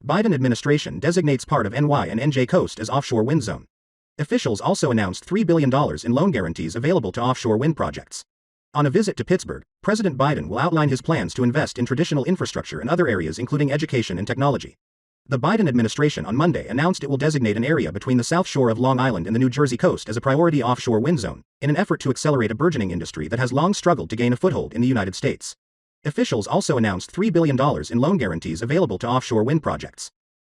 Biden administration designates part of NY and NJ coast as offshore wind zone. Officials also announced $3 billion in loan guarantees available to offshore wind projects. On a visit to Pittsburgh, President Biden will outline his plans to invest in traditional infrastructure and other areas including education and technology. The Biden administration on Monday announced it will designate an area between the South Shore of Long Island and the New Jersey coast as a priority offshore wind zone, in an effort to accelerate a burgeoning industry that has long struggled to gain a foothold in the United States. Officials also announced $3 billion in loan guarantees available to offshore wind projects.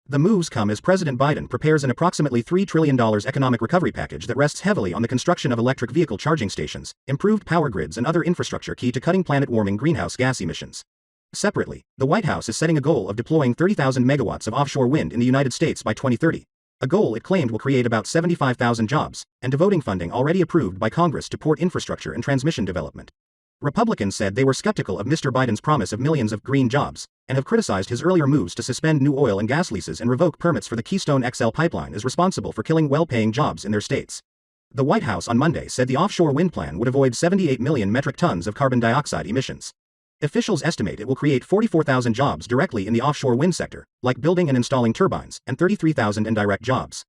The moves come as President Biden prepares an approximately $3 trillion economic recovery package that rests heavily on the construction of electric vehicle charging stations, improved power grids and other infrastructure key to cutting planet-warming greenhouse gas emissions. Separately, the White House is setting a goal of deploying 30,000 megawatts of offshore wind in the United States by 2030, a goal it claimed will create about 75,000 jobs, and devoting funding already approved by Congress to port infrastructure and transmission development. Republicans said they were skeptical of Mr. Biden's promise of millions of green jobs, and have criticized his earlier moves to suspend new oil and gas leases and revoke permits for the Keystone XL pipeline as responsible for killing well-paying jobs in their states. The White House on Monday said the offshore wind plan would avoid 78 million metric tons of carbon dioxide emissions. Officials estimate it will create 44,000 jobs directly in the offshore wind sector, like building and installing turbines, and 33,000 indirect jobs.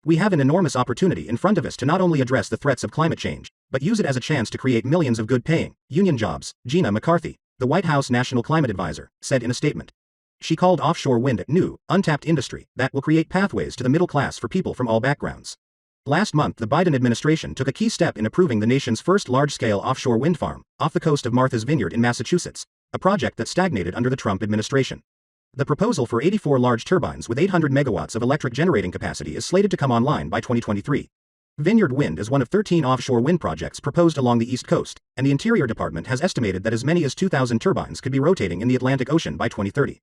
We have an enormous opportunity in front of us to not only address the threats of climate change, but use it as a chance to create millions of good-paying, union jobs, Gina McCarthy, the White House National Climate Advisor, said in a statement. She called offshore wind a new, untapped industry that will create pathways to the middle class for people from all backgrounds. Last month, the Biden administration took a key step in approving the nation's first large-scale offshore wind farm, off the coast of Martha's Vineyard in Massachusetts, a project that stagnated under the Trump administration. The proposal for 84 large turbines with 800 megawatts of electric generating capacity is slated to come online by 2023. Vineyard Wind is one of 13 offshore wind projects proposed along the East Coast, and the Interior Department has estimated that as many as 2,000 turbines could be rotating in the Atlantic Ocean by 2030.